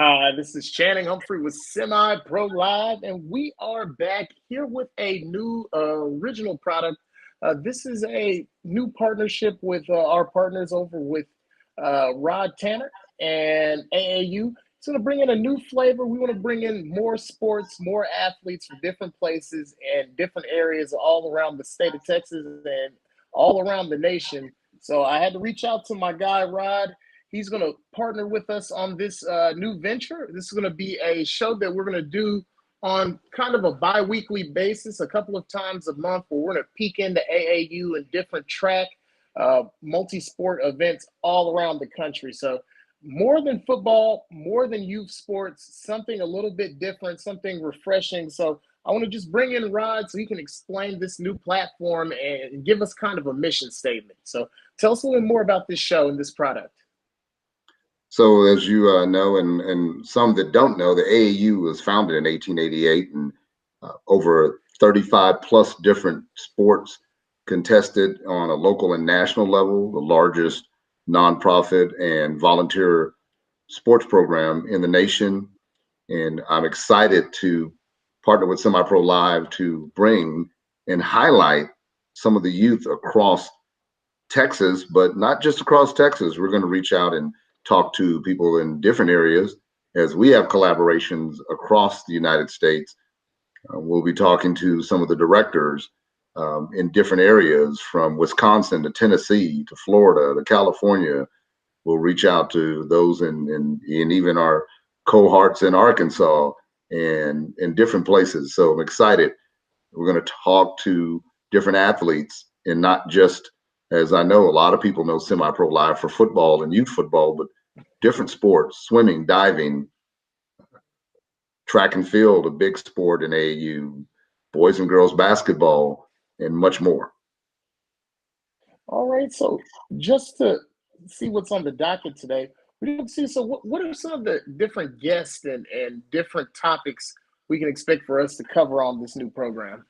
Hi, this is Channing Humphrey with Semi Pro Live, and we are back here with a new original product. This is a new partnership with our partners over with Rod Tanner and AAU. It's going to bring in a new flavor. We want to bring in more sports, more athletes from different places and different areas all around the state of Texas and all around the nation. So I had to reach out to my guy, Rod. He's going to partner with us on this new venture. This is going to be a show that we're going to do on kind of a bi-weekly basis, a couple of times a month, where we're going to peek into AAU and different track, multi-sport events all around the country. So more than football, more than youth sports, something a little bit different, something refreshing. So I want to just bring in Rod so he can explain this new platform and give us kind of a mission statement. So tell us a little more about this show and this product. So, as you know, and some that don't know, the AAU was founded in 1888, and over 35 plus different sports contested on a local and national level, the largest nonprofit and volunteer sports program in the nation. And I'm excited to partner with Semi Pro Live to bring and highlight some of the youth across Texas, but not just across Texas. We're going to reach out and talk to people in different areas as we have collaborations across the United States. We'll be talking to some of the directors in different areas from Wisconsin to Tennessee to Florida to California. We'll reach out to those in even our cohorts in Arkansas and in different places. So I'm excited. We're going to talk to different athletes and not just, as I know, a lot of people know Semi Pro Live for football and youth football, but different sports, swimming, diving, track and field, a big sport in AAU, boys and girls basketball, and much more. All right, so just to see what's on the docket today, we didn't see. So, what are some of the different guests and different topics we can expect for us to cover on this new program?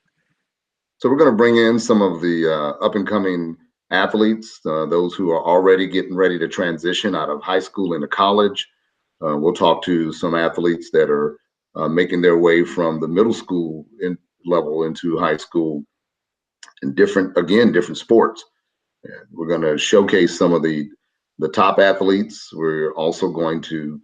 So, we're going to bring in some of the up and coming athletes, those who are already getting ready to transition out of high school into college. We'll talk to some athletes that are making their way from the middle school level into high school in different sports. And we're going to showcase some of the top athletes. We're also going to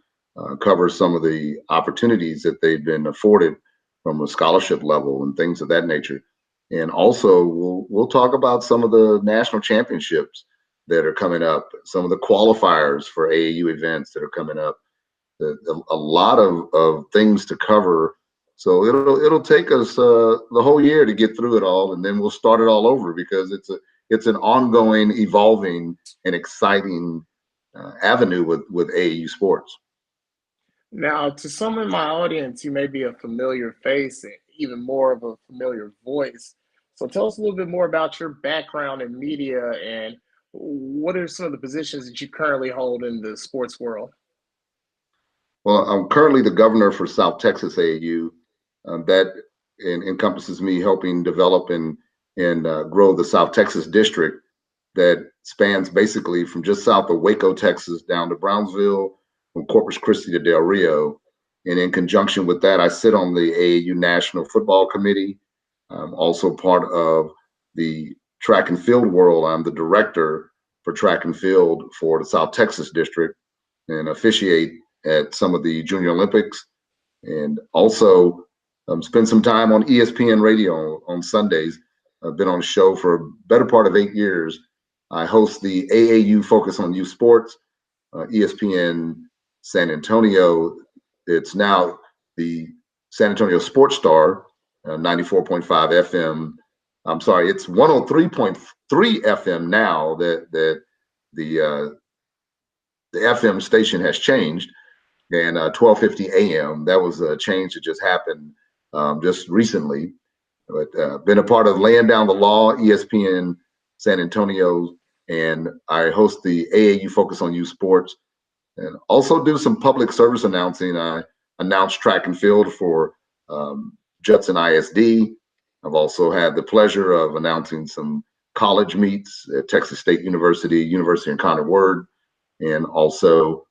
cover some of the opportunities that they've been afforded from a scholarship level and things of that nature. And also we'll talk about some of the national championships that are coming up, some of the qualifiers for AAU events that are coming up. A lot of things to cover. So it'll take us the whole year to get through it all, and then we'll start it all over because it's an ongoing, evolving, and exciting avenue with AAU sports. Now, to some in my audience, you may be a familiar face and even more of a familiar voice. So tell us a little bit more about your background in media and what are some of the positions that you currently hold in the sports world? Well, I'm currently the governor for South Texas AAU. That encompasses me helping develop and grow the South Texas district that spans basically from just south of Waco, Texas, down to Brownsville, from Corpus Christi to Del Rio. And in conjunction with that, I sit on the AAU National Football Committee. I'm also part of the track and field world. I'm the director for track and field for the South Texas district and officiate at some of the Junior Olympics, and also spend some time on ESPN radio on Sundays. I've been on a show for a better part of 8 years. I host the AAU Focus on Youth Sports, ESPN San Antonio. It's now the San Antonio Sports Star, 94.5 FM. I'm sorry, it's 103.3 FM now that the FM station has changed, and 12:50 a.m. That was a change that just happened just recently. But been a part of laying down the law, ESPN San Antonio, and I host the AAU Focus on Youth Sports, and also do some public service announcing. I announced track and field for Judson ISD. I've also had the pleasure of announcing some college meets at Texas State University, University of Conner Word, and also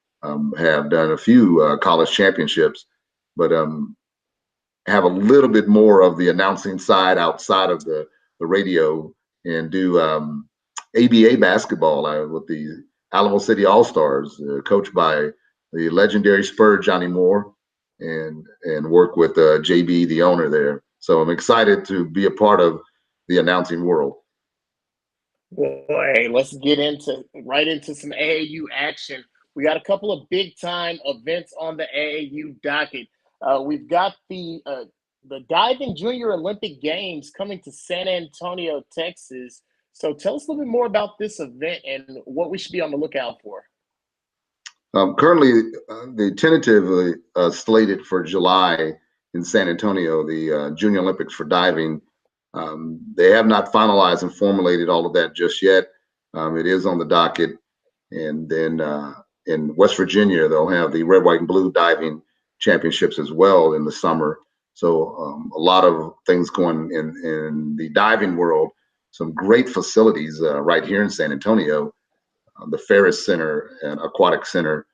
have done a few college championships, but have a little bit more of the announcing side outside of the radio, and do ABA basketball with the Alamo City All-Stars, coached by the legendary Spur Johnny Moore, and work with JB, the owner there. So I'm excited to be a part of the announcing world. Well, hey, let's get right into some AAU action. We got a couple of big time events on the AAU docket. We've got the diving Junior Olympic Games coming to San Antonio, Texas. So tell us a little bit more about this event and what we should be on the lookout for. Currently, the tentatively slated for July in San Antonio, the Junior Olympics for diving. They have not finalized and formulated all of that just yet. It is on the docket. And then in West Virginia, they'll have the red, white, and blue diving championships as well in the summer. So a lot of things going in the diving world. Some great facilities right here in San Antonio. The Ferris Center and Aquatic Center.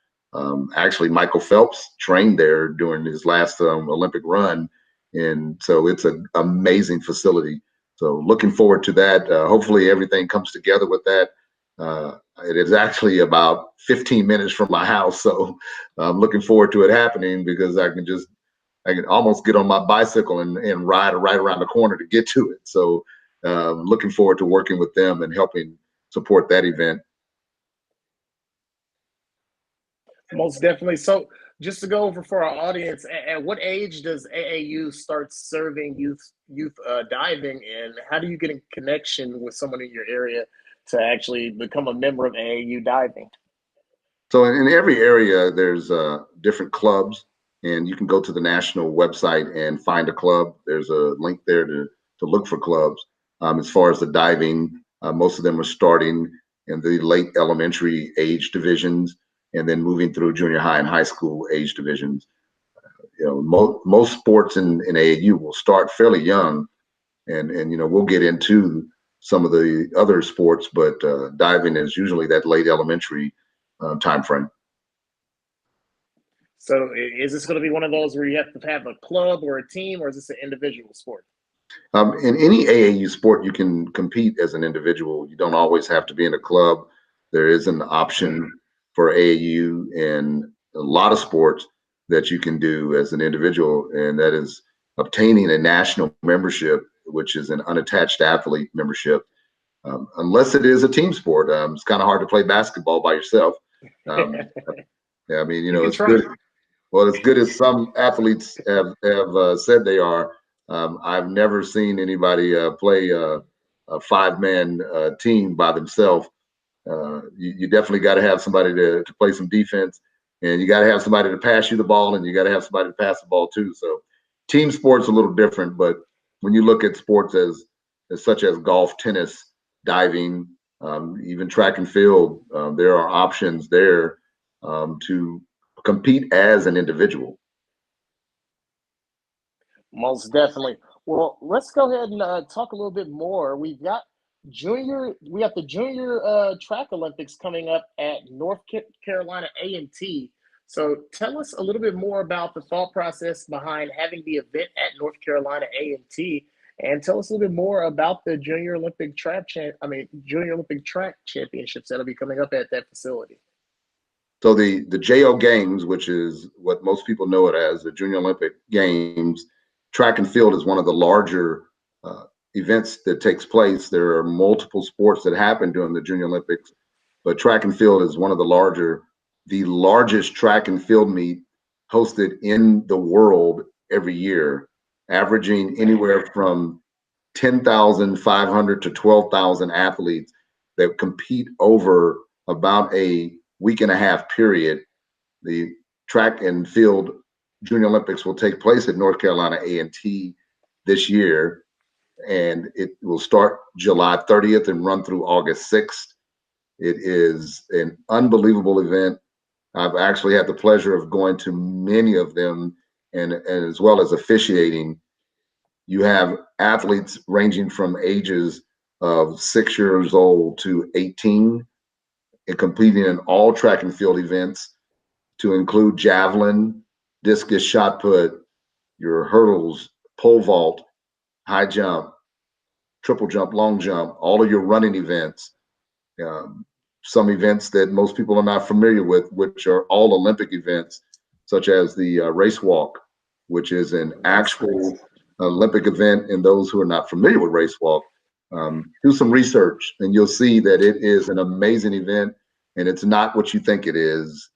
Actually, Michael Phelps trained there during his last Olympic run. And so it's an amazing facility. So looking forward to that. Hopefully everything comes together with that. It is actually about 15 minutes from my house. So I'm looking forward to it happening, because I can almost get on my bicycle and ride right around the corner to get to it. So looking forward to working with them and helping support that event. Most definitely. So, just to go over for our audience, at what age does AAU start serving youth diving, and how do you get in connection with someone in your area to actually become a member of AAU diving? So in every area, there's different clubs, and you can go to the national website and find a club. There's a link there to look for clubs. As far as the diving, most of them are starting in the late elementary age divisions, and then moving through junior high and high school age divisions. Most sports in AAU will start fairly young, and we'll get into some of the other sports, but diving is usually that late elementary time frame. So, is this going to be one of those where you have to have a club or a team, or is this an individual sport? In any AAU sport, you can compete as an individual. You don't always have to be in a club. There is an option for AAU in a lot of sports that you can do as an individual, and that is obtaining a national membership, which is an unattached athlete membership. Unless it is a team sport, it's kind of hard to play basketball by yourself. Yeah, I mean, it's good. Well, as good as some athletes have said they are, I've never seen anybody play a five-man team by themselves. You definitely got to have somebody to play some defense, and you got to have somebody to pass you the ball, and you got to have somebody to pass the ball too. So team sports a little different, but when you look at sports as such as golf, tennis, diving, even track and field, there are options there to compete as an individual. Most definitely. Well, let's go ahead and talk a little bit more. We have the junior track Olympics coming up at Carolina A&T. So tell us a little bit more about the thought process behind having the event at North Carolina A&T, and tell us a little bit more about the Junior Olympic Track Championships that'll be coming up at that facility. So the JO Games, which is what most people know it as, the Junior Olympic Games, track and field is one of the larger events that takes place. There are multiple sports that happen during the Junior Olympics, but track and field is one of the largest track and field meet hosted in the world every year, averaging anywhere from 10,500 to 12,000 athletes that compete over about a week and a half period. The track and field Junior Olympics will take place at North Carolina A&T this year, and it will start July 30th and run through August 6th. It is an unbelievable event. I've actually had the pleasure of going to many of them, and as well as officiating. You have athletes ranging from ages of 6 years old to 18 and competing in all track and field events. to include javelin, discus shot put, your hurdles, pole vault, high jump, triple jump, long jump, all of your running events, um, some events that most people are not familiar with, which are all Olympic events, such as the race walk, which is an actual Olympic event. And those who are not familiar with race walk, do some research and you'll see that it is an amazing event, and it's not what you think it is.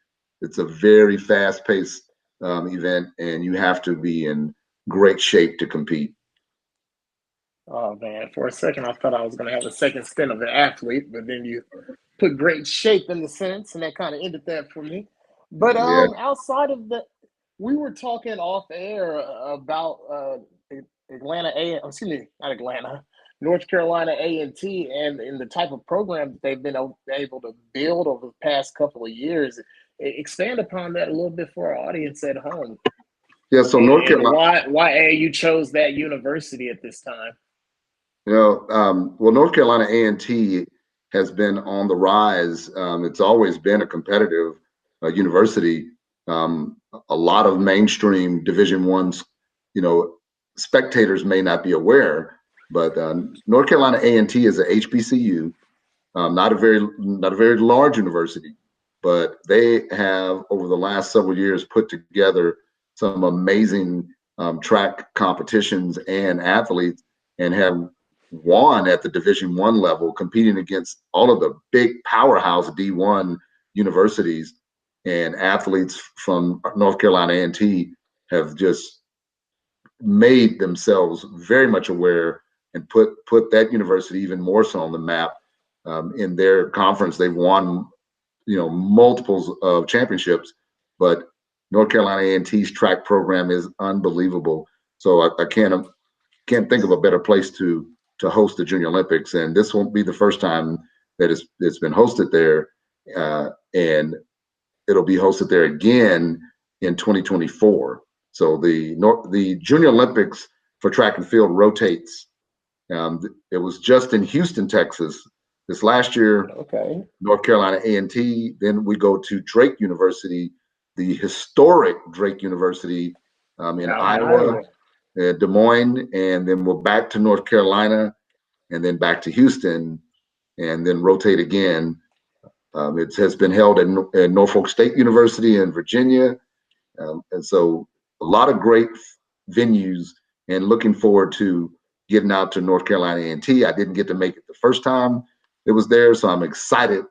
It's a very fast-paced event, and you have to be in great shape to compete. Oh man, for a second I thought I was going to have a second stint of an athlete, but then you put great shape in the sentence, and that kind of ended that for me. But Yeah. outside of the, we were talking off air about Atlanta A, excuse me, not Atlanta, North Carolina A&T, and the type of program that they've been able to build over the past couple of years. Expand upon that a little bit for our audience at home, Yeah. So North and Carolina, why AAU chose that university at this time. well, North Carolina A&T has been on the rise. It's always been a competitive university. A lot of mainstream Division Ones, you know, spectators may not be aware, but North Carolina A&T is a HBCU, not a very large university, but they have over the last several years put together some amazing track competitions and athletes, and have won at the Division One level, competing against all of the big powerhouse D1 universities. And athletes from North Carolina A&T have just made themselves very much aware and put that university even more so on the map. In their conference, they've won, multiples of championships, but North Carolina A&T's track program is unbelievable. So I can't think of a better place to host the Junior Olympics, and this won't be the first time that it's been hosted there, and it'll be hosted there again in 2024. So the Junior Olympics for track and field rotates. It was just in Houston, Texas, this last year. Okay. North Carolina A&T. Then we go to Drake University, the historic Drake University in Out in Iowa, Iowa. Des Moines, and then we're back to North Carolina, and then back to Houston, and then rotate again. It has been held at Norfolk State University in Virginia, and so a lot of great venues. And looking forward to getting out to North Carolina A&T. I didn't get to make it the first time it was there, so I'm excited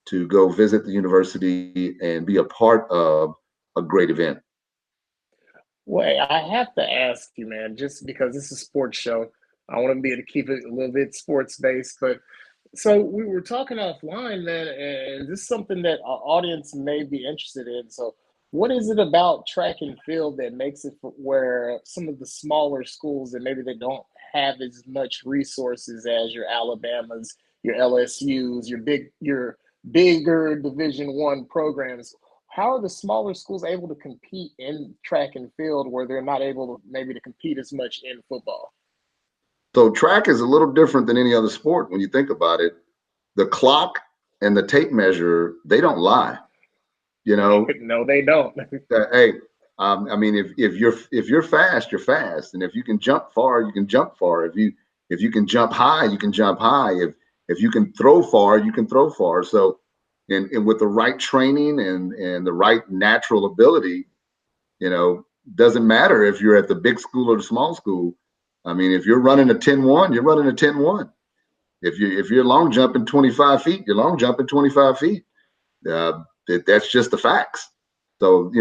to go visit the university and be a part of a great event. Well, I have to ask you, man, just because this is a sports show, I want to be able to keep it a little bit sports based. But so we were talking offline, man, and this is something that our audience may be interested in. So, what is it about track and field that makes it where some of the smaller schools that maybe they don't have as much resources as your Alabamas, your LSUs, your bigger Division One programs? How are the smaller schools able to compete in track and field where they're not able to maybe to compete as much in football? So track is a little different than any other sport when you think about it. The clock and the tape measure, they don't lie. You know, No, they don't. hey, I mean, if you're fast, you're fast, and if you can jump far, you can jump far. If you can jump high, you can jump high. If you can throw far, you can throw far. So, and with the right training and the right natural ability, doesn't matter if you're at the big school or the small school. I mean, if you're running a 10-1, you're running a 10-1. If you're long jumping 25 feet, you're long jumping 25 feet. That's just the facts. So,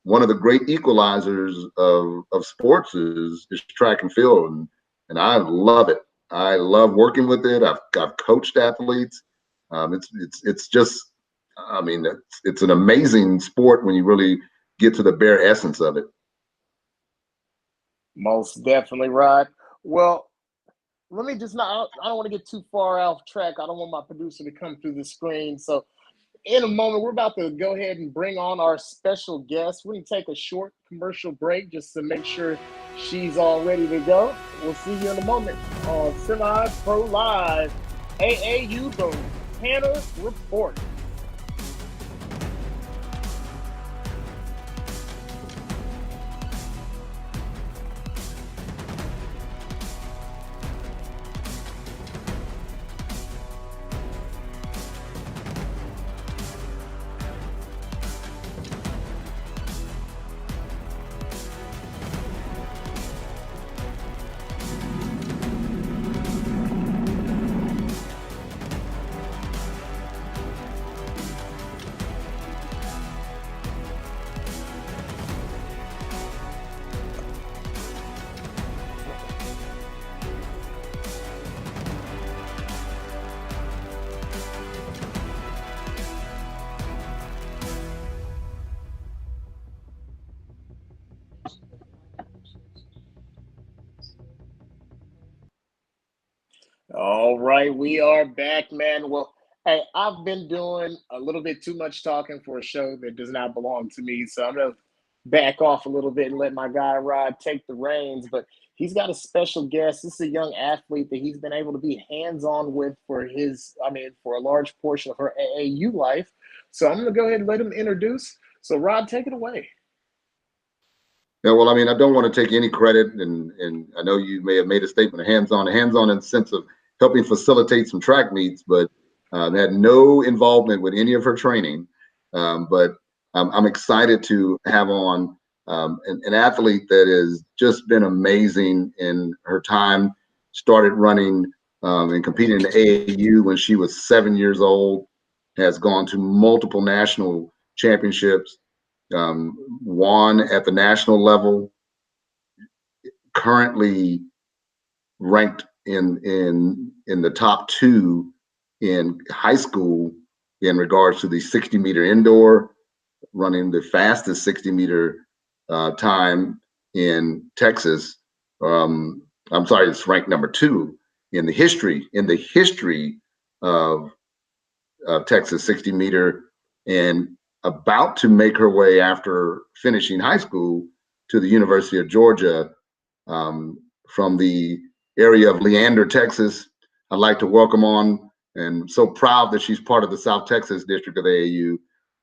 one of the great equalizers of sports is track and field, and I love it. I love working with it. I've coached athletes. It's just, I mean, it's an amazing sport when you really get to the bare essence of it. Most definitely, Rod. Well, let me just not, I don't want to get too far off track. I don't want my producer to come through the screen. So, in a moment, we're about to go ahead and bring on our special guest. We're going to take a short commercial break just to make sure she's all ready to go. We'll see you in a moment on Semi Pro Live, AAU, the Tanner Report. All right, we are back, man. Well, hey, I've been doing a little bit too much talking for a show that does not belong to me, so I'm gonna back off a little bit and let my guy Rod take the reins. But he's got a special guest. This is a young athlete that he's been able to be hands-on with for for a large portion of her AAU life. So I'm gonna go ahead and let him introduce. So Rod, take it away. Yeah, well, I mean, I don't want to take any credit, and I know you may have made a statement of hands-on in the sense of helping facilitate some track meets, but had no involvement with any of her training. But I'm excited to have on an athlete that has just been amazing in her time. Started running and competing in the AAU when she was 7 years old. Has gone to multiple national championships, won at the national level, currently ranked in the top two in high school in regards to the 60-meter indoor, running the fastest 60-meter time in Texas. I'm sorry, it's ranked number two in the history of Texas 60-meter, and about to make her way after finishing high school to the University of Georgia, from the area of Leander, Texas. I'd like to welcome on, and so proud that she's part of the South Texas district of AAU,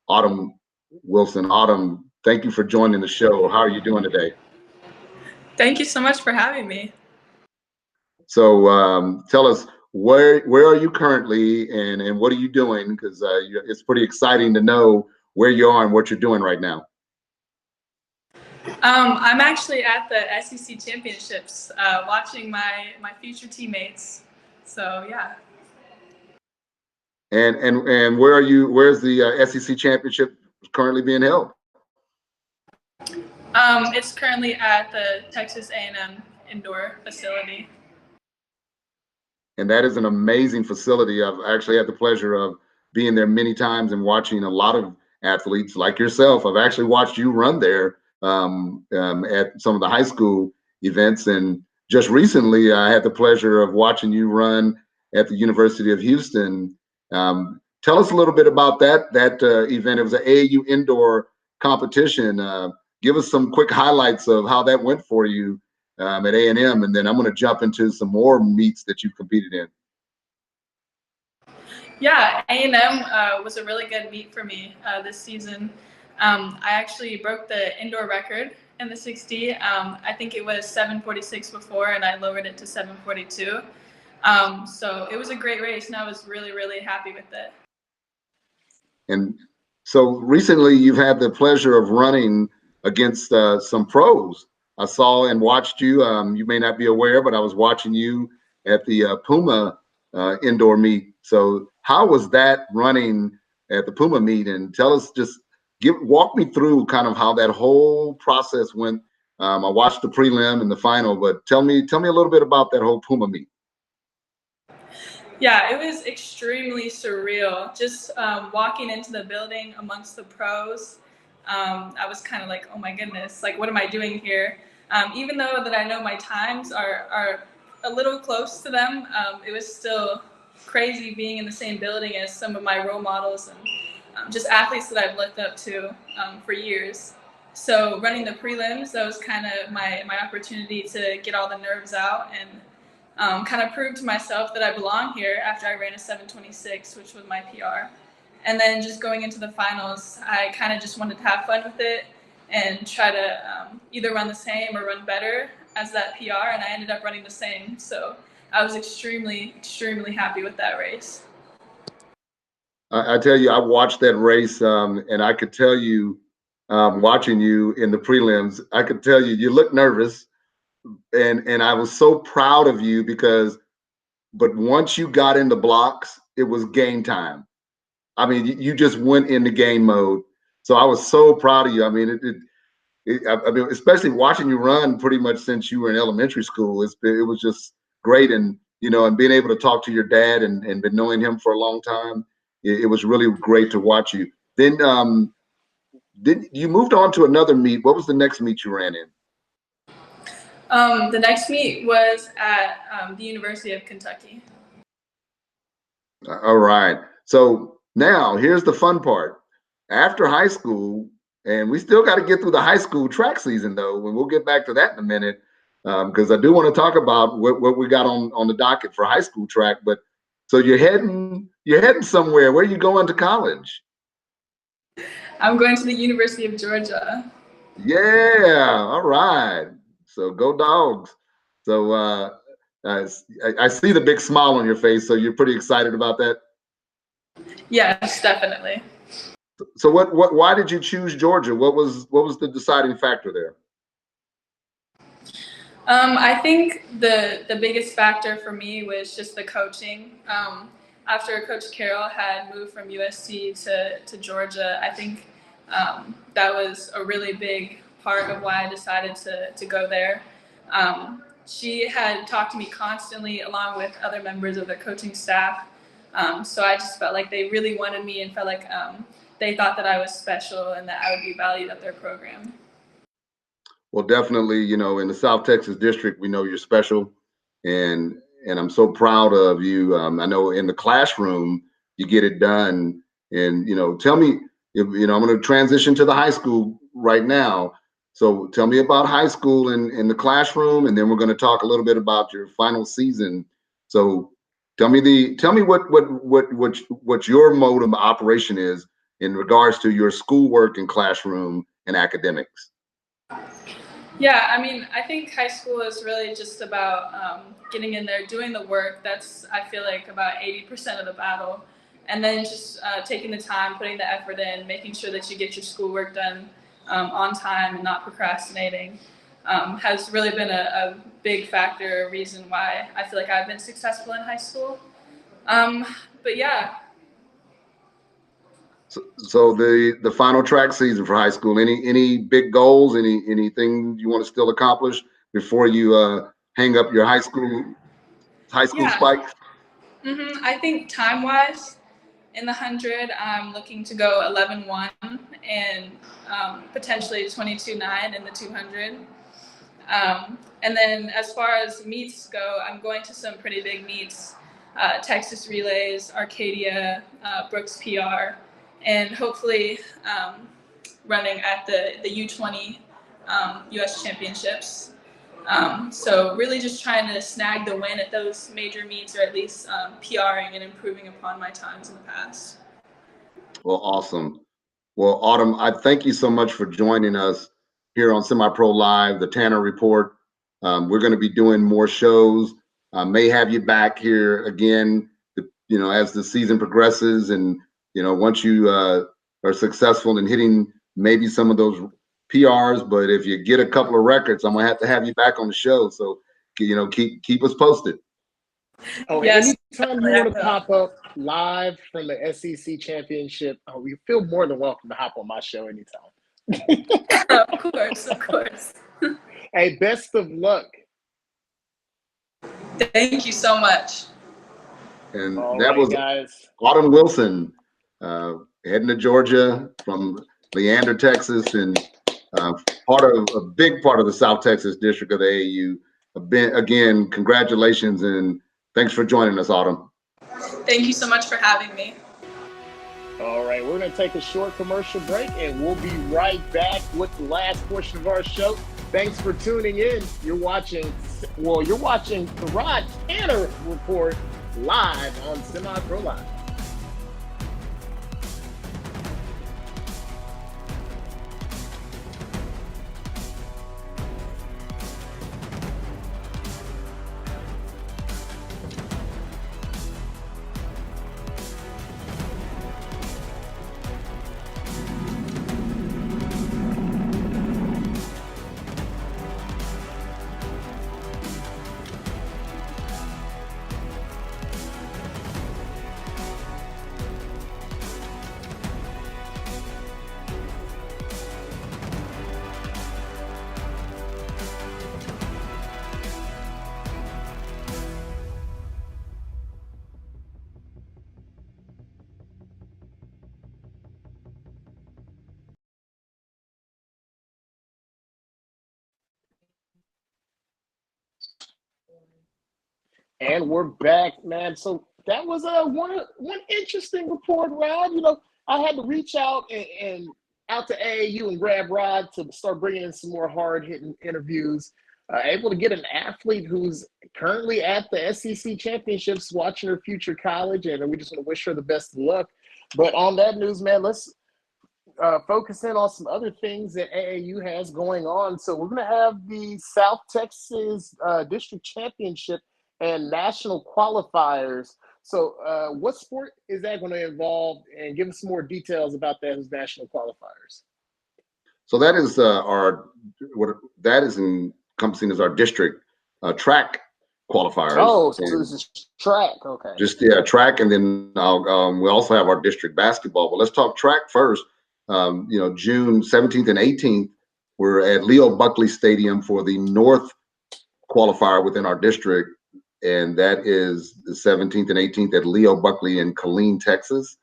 Autumn Wilson. Autumn, thank you for joining the show. How are you doing today? Thank you so much for having me. So tell us, where are you currently, and what are you doing? Because it's pretty exciting to know where you are and what you're doing right now. I'm actually at the SEC championships, watching my future teammates. So yeah. And where are you? Where's the SEC championship currently being held? It's currently at the Texas A&M indoor facility. And that is an amazing facility. I've actually had the pleasure of being there many times and watching a lot of athletes like yourself. I've actually watched you run there at some of the high school events. And just recently, I had the pleasure of watching you run at the University of Houston. Tell us a little bit about that event. It was an AAU indoor competition. Give us some quick highlights of how that went for you at A&M, and then I'm going to jump into some more meets that you competed in. Yeah, A&M was a really good meet for me this season. I actually broke the indoor record in the 60. I think it was 7:46 before, and I lowered it to 7:42. So it was a great race, and I was really, really happy with it. And so recently, you've had the pleasure of running against some pros. I saw and watched you. You may not be aware, but I was watching you at the Puma indoor meet. So how was that running at the Puma meet? And tell us, just walk me through kind of how that whole process went. I watched the prelim and the final, but tell me a little bit about that whole Puma meet. Yeah, it was extremely surreal. Just walking into the building amongst the pros, I was kind of like, oh my goodness, like what am I doing here? Even though that I know my times are a little close to them, it was still crazy being in the same building as some of my role models and just athletes that I've looked up to for years. So running the prelims, that was kind of my opportunity to get all the nerves out and kind of prove to myself that I belong here after I ran a 7:26, which was my PR. And then just going into the finals, I kind of just wanted to have fun with it and try to either run the same or run better as that PR, and I ended up running the same. So I was extremely, extremely happy with that race. I tell you, I watched that race, and I could tell you, watching you in the prelims, I could tell you look nervous, and I was so proud of you but once you got into blocks, it was game time. I mean, you just went into game mode. So I was so proud of you. I mean, I mean, especially watching you run pretty much since you were in elementary school. It was just great, and and being able to talk to your dad and been knowing him for a long time, it was really great to watch you. Then, you moved on to another meet. What was the next meet you ran in? The next meet was at the University of Kentucky. All right. So now here's the fun part. After high school, and we still got to get through the high school track season though, and we'll get back to that in a minute, because I do want to talk about what we got on the docket for high school track. But so you're heading somewhere. Where are you going to college? I'm going to the University of Georgia. Yeah. All right. So go dogs. So I see the big smile on your face. So you're pretty excited about that. Yes, definitely. So why did you choose Georgia? What was the deciding factor there? I think the biggest factor for me was just the coaching. After Coach Carroll had moved from USC to Georgia, I think that was a really big part of why I decided to go there. She had talked to me constantly, along with other members of the coaching staff. So I just felt like they really wanted me and felt like they thought that I was special and that I would be valued at their program. Well, definitely, in the South Texas district, we know you're special, and I'm so proud of you. I know in the classroom you get it done, and tell me, if, I'm going to transition to the high school right now. So tell me about high school and in the classroom, and then we're going to talk a little bit about your final season. So tell me what your mode of operation is in regards to your schoolwork and classroom and academics. Yeah, I mean, I think high school is really just about getting in there, doing the work. That's, I feel like, about 80% of the battle. And then just taking the time, putting the effort in, making sure that you get your schoolwork done on time and not procrastinating has really been a big factor, a reason why I feel like I've been successful in high school. Um, but yeah, So the final track season for high school. Any big goals? Anything you want to still accomplish before you hang up your high school yeah. spikes? I think time-wise, in the 100, I'm looking to go 11-1 and potentially 22-9 in the 200. And then as far as meets go, I'm going to some pretty big meets, Texas Relays, Arcadia, Brooks PR, and hopefully running at the U20 US Championships. So really just trying to snag the win at those major meets, or at least PRing and improving upon my times in the past. Well, awesome. Well, Autumn, I thank you so much for joining us here on Semi Pro Live, the Tanner Report. We're going to be doing more shows. May have you back here again, as the season progresses, and once you are successful in hitting maybe some of those PRs. But if you get a couple of records, I'm gonna have you back on the show. So keep us posted. Oh, Yes, anytime you definitely I want to will. pop up live from the SEC championship, you feel more than welcome to hop on my show anytime. Of course, of course. Hey, best of luck. Thank you so much. And All that right, was guys. Autumn Wilson, heading to Georgia from Leander, Texas, and a big part of the South Texas district of the AAU. Again, congratulations and thanks for joining us, Autumn. Thank you so much for having me. All right, we're going to take a short commercial break and we'll be right back with the last portion of our show. Thanks for tuning in. You're watching the Rod Tanner Report live on Semi Pro Live. And we're back, man. So that was one interesting report, Rod. I had to reach out and out to AAU and grab Rod to start bringing in some more hard hitting interviews. Able to get an athlete who's currently at the SEC championships, watching her future college, and we just want to wish her the best of luck. But on that news, man, let's focus in on some other things that AAU has going on. So we're going to have the South Texas District Championship and national qualifiers. So what sport is that going to involve? And give us some more details about those national qualifiers. So that is that is encompassing as our district track qualifiers. Oh, so this is track. Okay. Just track, and then we also have our district basketball. But let's talk track first. June 17th and 18th, we're at Leo Buckley Stadium for the North qualifier within our district, and that is the 17th and 18th at Leo Buckley in Killeen, Texas.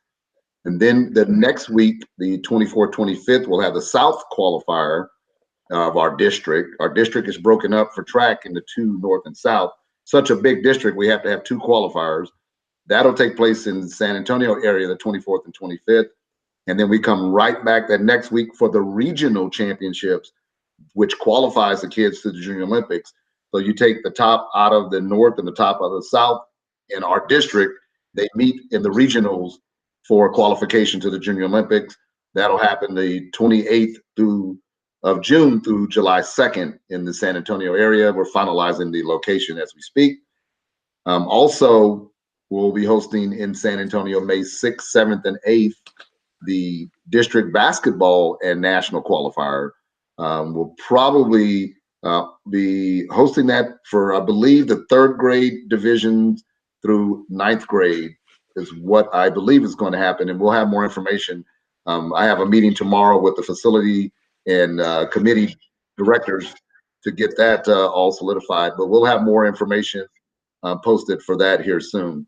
And then the next week, the 24th, 25th, we'll have the South qualifier of our district. Our district is broken up for track into two, North and South. Such a big district, we have to have two qualifiers. That'll take place in the San Antonio area, the 24th and 25th. And then we come right back that next week for the regional championships, which qualifies the kids to the Junior Olympics. So you take the top out of the North and the top out of the South. In our district, they meet in the regionals for qualification to the Junior Olympics. That'll happen the 28th of June through July 2nd in the San Antonio area. We're finalizing the location as we speak. Also, we'll be hosting in San Antonio May 6th, 7th, and 8th the district basketball and national qualifier. We'll probably be hosting that for, I believe, the third grade divisions through ninth grade is what I believe is going to happen. And we'll have more information. I have a meeting tomorrow with the facility and committee directors to get that all solidified, but we'll have more information posted for that here soon.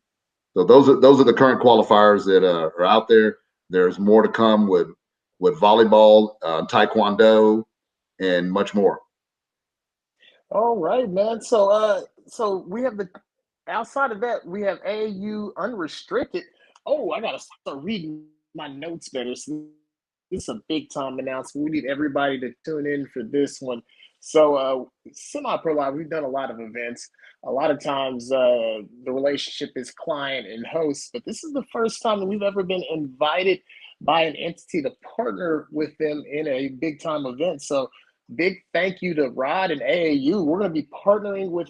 So those are the current qualifiers that are out there. There's more to come with volleyball, taekwondo, and much more. All right, man. So we have outside of that, we have AAU unrestricted. Oh, I gotta start reading my notes better. So this is a big time announcement. We need everybody to tune in for this one. So Semi-Pro Live, we've done a lot of events. A lot of times the relationship is client and host, but this is the first time that we've ever been invited by an entity to partner with them in a big time event. So big thank you to Rod and AAU. We're going to be partnering with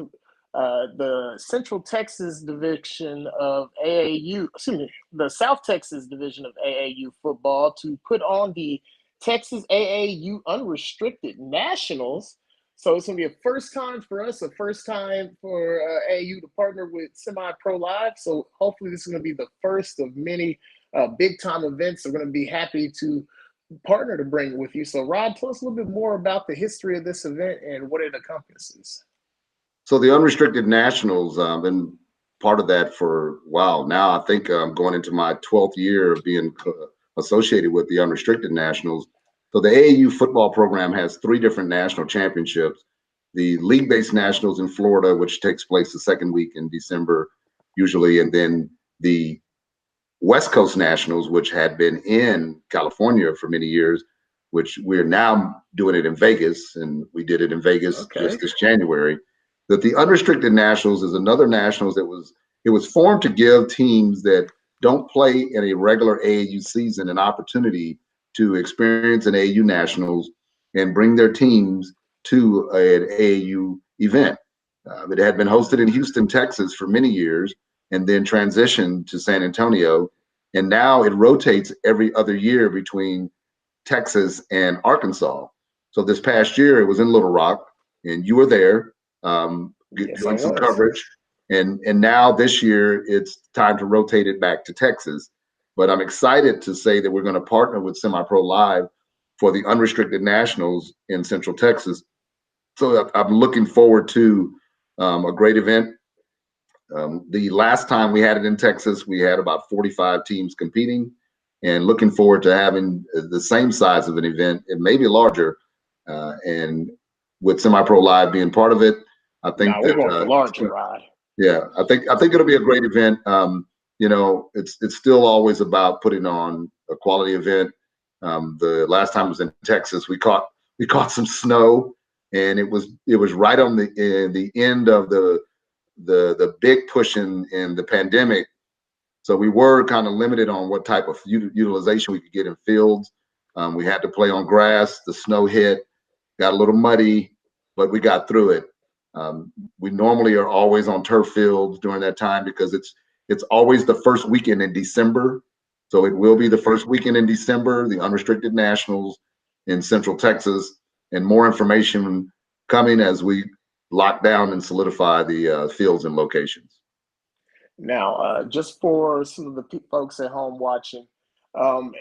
the Central Texas division of AAU, the South Texas division of AAU football to put on the Texas AAU Unrestricted Nationals. So it's going to be a first time for us, a first time for AAU to partner with Semi-Pro Live. So hopefully this is going to be the first of many big time events. We're going to be happy to partner to bring with you. So Rod, tell us a little bit more about the history of this event and what it encompasses. So the Unrestricted Nationals, been part of that for a while now. I think I'm going into my 12th year of being associated with the Unrestricted Nationals. So the AAU football program has 3 different national championships. The league-based nationals in Florida, which takes place the second week in December usually, and then the West Coast Nationals, which had been in California for many years, which we're now doing it in Vegas, and we did it in Vegas just this January. That the Unrestricted Nationals is another nationals that was formed to give teams that don't play in a regular AAU season an opportunity to experience an AAU Nationals and bring their teams to an AAU event. It had been hosted in Houston, Texas for many years and then transitioned to San Antonio. And now it rotates every other year between Texas and Arkansas. So this past year, it was in Little Rock, and you were there doing some coverage. And now this year, it's time to rotate it back to Texas. But I'm excited to say that we're going to partner with Semi-Pro Live for the Unrestricted Nationals in Central Texas. So I'm looking forward to a great event. The last time we had it in Texas, we had about 45 teams competing, and looking forward to having the same size of an event, and maybe larger. And with Semi-Pro Live being part of it, I think we're going for larger, Rod. Yeah, I think it'll be a great event. it's still always about putting on a quality event. The last time I was in Texas, we caught some snow, and it was right on the end of the big push in the pandemic. So we were kind of limited on what type of utilization we could get in fields. We had to play on grass. The snow hit, got a little muddy, but we got through it. We normally are always on turf fields during that time because it's always the first weekend in December. So it will be the first weekend in December, the unrestricted nationals in Central Texas, and more information coming as we lock down and solidify the fields and locations. Now, just for some of the folks at home watching,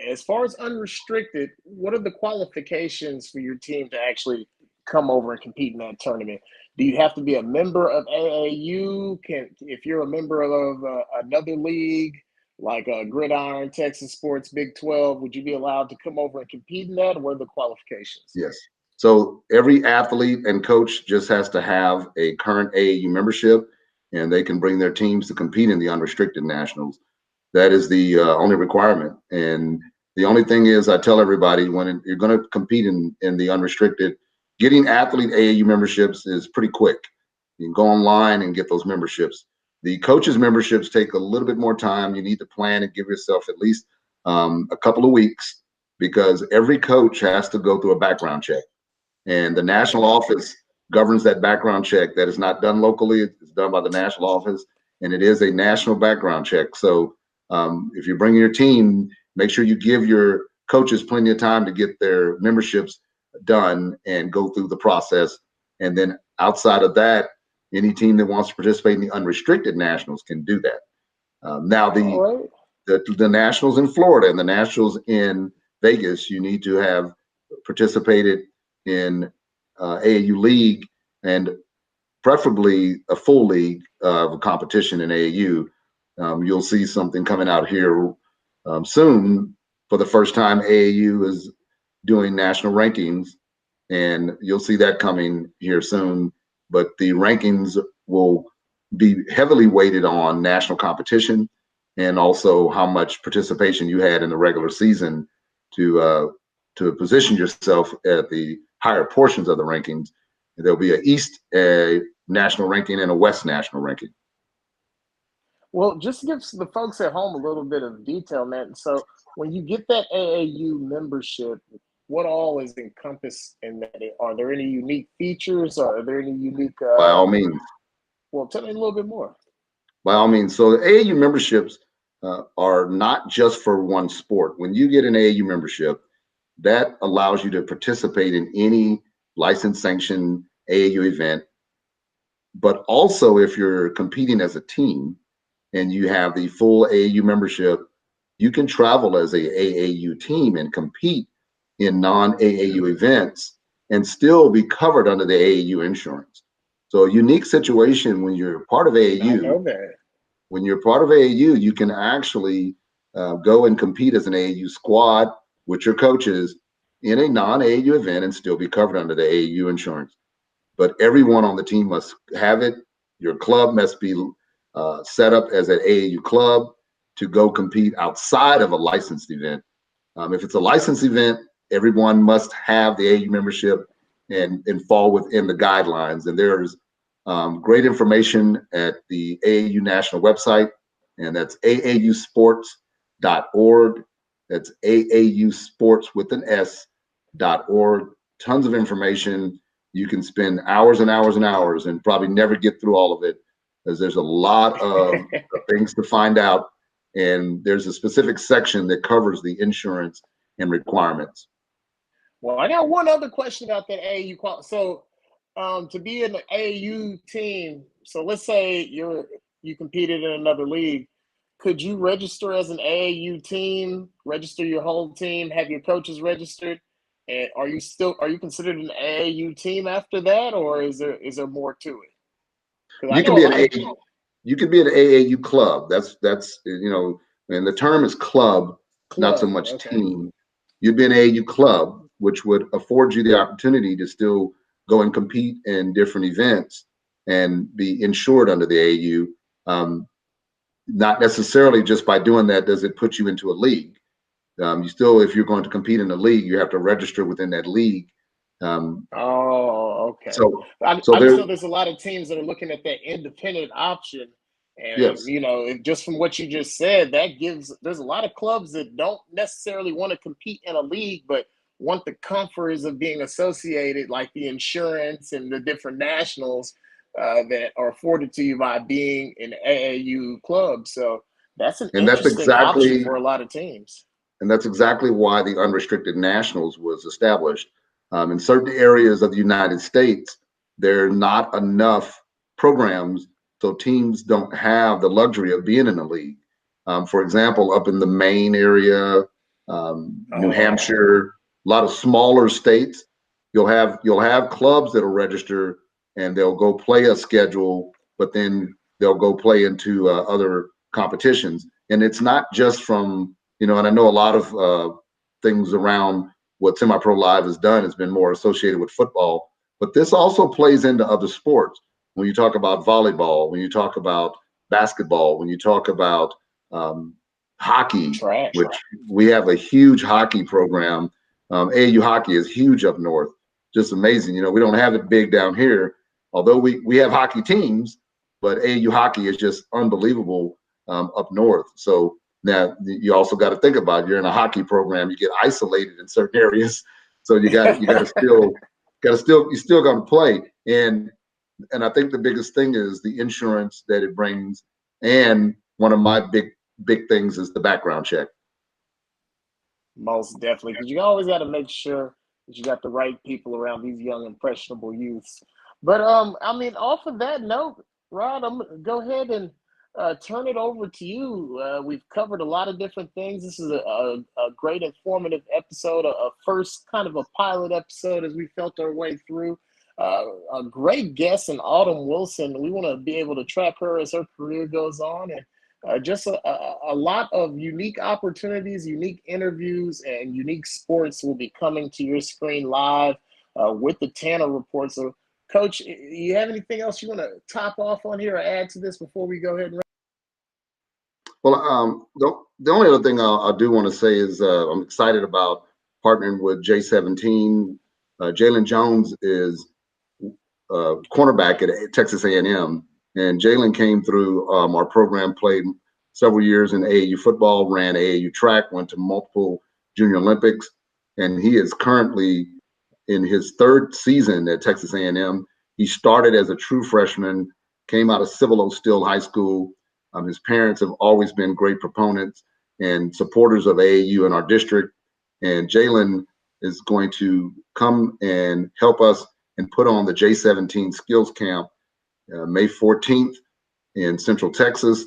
as far as unrestricted, what are the qualifications for your team to actually come over and compete in that tournament? Do you have to be a member of AAU? If you're a member of another league like Gridiron, Texas Sports, Big 12, would you be allowed to come over and compete in that? Or what are the qualifications? Yes. So every athlete and coach just has to have a current AAU membership, and they can bring their teams to compete in the unrestricted nationals. That is the only requirement. And the only thing is, I tell everybody, when you're going to compete in the unrestricted, getting athlete AAU memberships is pretty quick. You can go online and get those memberships. The coaches memberships take a little bit more time. You need to plan and give yourself at least a couple of weeks, because every coach has to go through a background check. And the national office governs that background check. That is not done locally. It's done by the national office, and it is a national background check. So if you're bringing your team, make sure you give your coaches plenty of time to get their memberships done and go through the process. And then outside of that, any team that wants to participate in the unrestricted nationals can do that. Now, the nationals in Florida and the nationals in Vegas, you need to have participated in AAU league, and preferably a full league of competition in AAU. You'll see something coming out here soon. For the first time, AAU is doing national rankings, and you'll see that coming here soon. But the rankings will be heavily weighted on national competition and also how much participation you had in the regular season to position yourself at the higher portions of the rankings. There'll be an East national ranking and a West national ranking. Well, just give the folks at home a little bit of detail, man. So when you get that AAU membership, what all is encompassed in that? Are there any unique features? Or are there any unique? By all means. Well, tell me a little bit more. By all means. So the AAU memberships are not just for one sport. When you get an AAU membership, that allows you to participate in any licensed sanctioned AAU event. But also, if you're competing as a team and you have the full AAU membership, you can travel as a AAU team and compete in non-AAU events and still be covered under the AAU insurance. So a unique situation when you're part of AAU. I know that. When you're part of AAU, you can actually go and compete as an AAU squad with your coaches in a non-AAU event and still be covered under the AAU insurance. But everyone on the team must have it. Your club must be set up as an AAU club to go compete outside of a licensed event. If it's a licensed event, everyone must have the AAU membership and fall within the guidelines. And there's great information at the AAU national website, and that's aausports.org. That's AAU sports with an S.org. Tons of information. You can spend hours and hours and hours and probably never get through all of it, because there's a lot of things to find out. And there's a specific section that covers the insurance and requirements. Well, I got one other question about that AAU. So to be in the AAU team, so let's say you competed in another league, could you register as an AAU team, register your whole team, have your coaches registered? And are you considered an AAU team after that, or is there more to it? You can be an AAU. You could be an AAU club. That's and the term is club, not so much team. You'd be an AAU club, which would afford you the opportunity to still go and compete in different events and be insured under the AAU. not necessarily just by doing that does it put you into a league. You still, if you're going to compete in a league, you have to register within that league. Oh, okay. So, I just know there's a lot of teams that are looking at that independent option. And, yes, you know, just from what you just said, there's a lot of clubs that don't necessarily want to compete in a league, but want the comforts of being associated, like the insurance and the different nationals that are afforded to you by being an AAU club. So that's an and that's interesting option exactly for a lot of teams. and that's exactly why the unrestricted nationals was established. In certain areas of the United States, there are not enough programs, so teams don't have the luxury of being in a league. For example, up in the Maine area, New Hampshire, a lot of smaller states, you'll have clubs that'll register and they'll go play a schedule, but then they'll go play into other competitions. And it's not just from, and I know a lot of things around what Semi-Pro Live has done has been more associated with football, but this also plays into other sports. When you talk about volleyball, when you talk about basketball, when you talk about hockey, Trash. which we have a huge hockey program. AAU hockey is huge up north, just amazing. We don't have it big down here, although we have hockey teams, but AAU hockey is just unbelievable up north. So now you also got to think about, you're in a hockey program, you get isolated in certain areas, so you got to still got to play. And I think the biggest thing is the insurance that it brings, and one of my big things is the background check. Most definitely, because you always got to make sure that you got the right people around these young impressionable youths. But I mean, off of that note, Rod, I'm gonna go ahead and turn it over to you. We've covered a lot of different things. This is a great informative episode, a first kind of a pilot episode as we felt our way through. A great guest in Autumn Wilson. We want to be able to track her as her career goes on, and just a lot of unique opportunities, unique interviews, and unique sports will be coming to your screen live with the Tanner Report. So, Coach, you have anything else you want to top off on here or add to this before we go ahead and? Well, the only other thing I do want to say is I'm excited about partnering with J17. Jalen Jones is cornerback at Texas A&M, and Jalen came through our program, played several years in AAU football, ran AAU track, went to multiple Junior Olympics, and he is currently in his third season at Texas A&M. He started as a true freshman, came out of Civil Oak Still High School. His parents have always been great proponents and supporters of AAU in our district, and Jalen is going to come and help us and put on the J17 Skills Camp May 14th in Central Texas.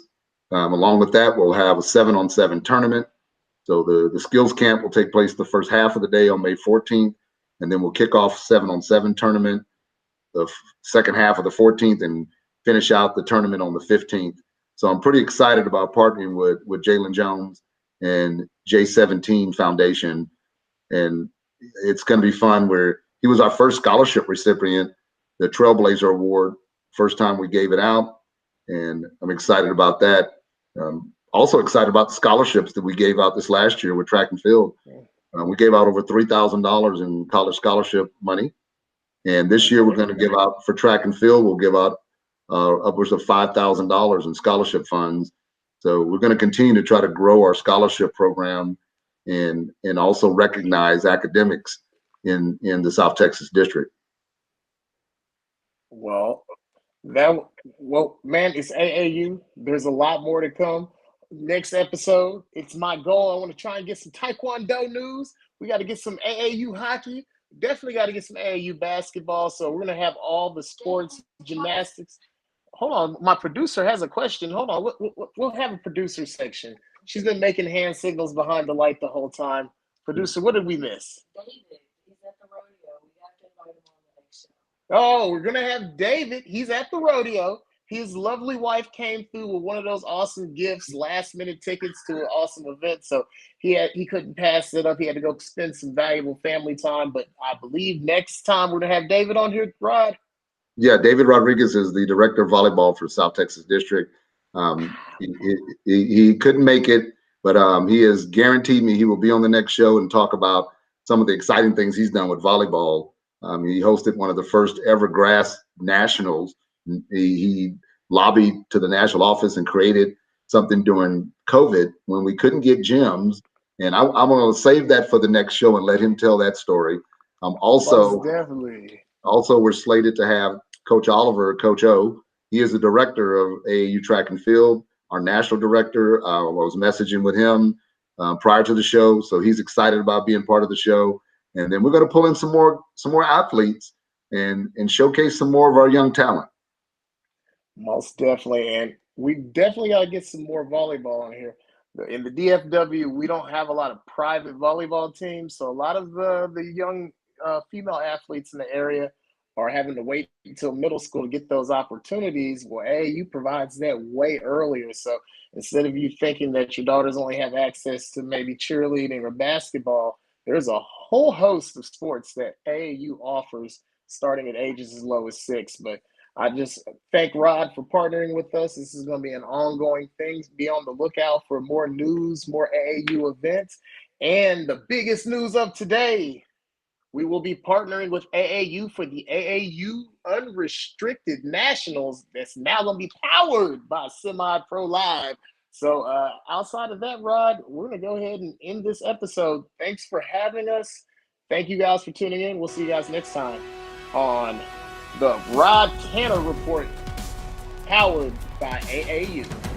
Along with that, we'll have a 7-on-7 tournament. So the Skills Camp will take place the first half of the day on May 14th, and then we'll kick off 7-on-7 tournament the second half of the 14th and finish out the tournament on the 15th. So I'm pretty excited about partnering with Jalen Jones and J17 Foundation, and it's going to be fun. He was our first scholarship recipient, the Trailblazer Award, first time we gave it out, and I'm excited about that. Also excited about the scholarships that we gave out this last year with track and field. We gave out over $3,000 in college scholarship money, and this year we're going to give out for track and field. We'll give out upwards of $5,000 in scholarship funds. So we're going to continue to try to grow our scholarship program and also recognize academics in the South Texas district. Well, man, it's AAU. There's a lot more to come. Next episode, it's my goal. I want to try and get some Taekwondo news. We got to get some AAU hockey. Definitely got to get some AAU basketball. So we're going to have all the sports, gymnastics. Hold on. My producer has a question. Hold on. We'll have a producer section. She's been making hand signals behind the light the whole time. Producer, what did we miss? David, he's at the rodeo. We have to invite him on the next show. Oh, we're going to have David. He's at the rodeo. His lovely wife came through with one of those awesome gifts, last-minute tickets to an awesome event. So he couldn't pass it up. He had to go spend some valuable family time. But I believe next time we're going to have David on here, Rod. Yeah, David Rodriguez is the director of volleyball for South Texas District. He couldn't make it, but he has guaranteed me he will be on the next show and talk about some of the exciting things he's done with volleyball. He hosted one of the first ever grass nationals. He lobbied to the national office and created something during COVID when we couldn't get gyms. And I'm going to save that for the next show and let him tell that story. Most definitely. Also, we're slated to have Coach Oliver, Coach O. He is the director of AAU Track and Field, our national director. I was messaging with him prior to the show, so he's excited about being part of the show. And then we're going to pull in some more athletes and showcase some more of our young talent. Most definitely. And we definitely got to get some more volleyball on here. In the DFW, we don't have a lot of private volleyball teams. So a lot of the young female athletes in the area are having to wait until middle school to get those opportunities. Well, AAU provides that way earlier. So instead of you thinking that your daughters only have access to maybe cheerleading or basketball, there's a whole host of sports that AAU offers starting at ages as low as 6. But I just thank Rod for partnering with us. This is going to be an ongoing thing. Be on the lookout for more news, more AAU events. And the biggest news of today, we will be partnering with AAU for the AAU Unrestricted Nationals that's now going to be powered by Semi-Pro Live. So outside of that, Rod, we're going to go ahead and end this episode. Thanks for having us. Thank you guys for tuning in. We'll see you guys next time on the Rod Tanner Report, powered by AAU.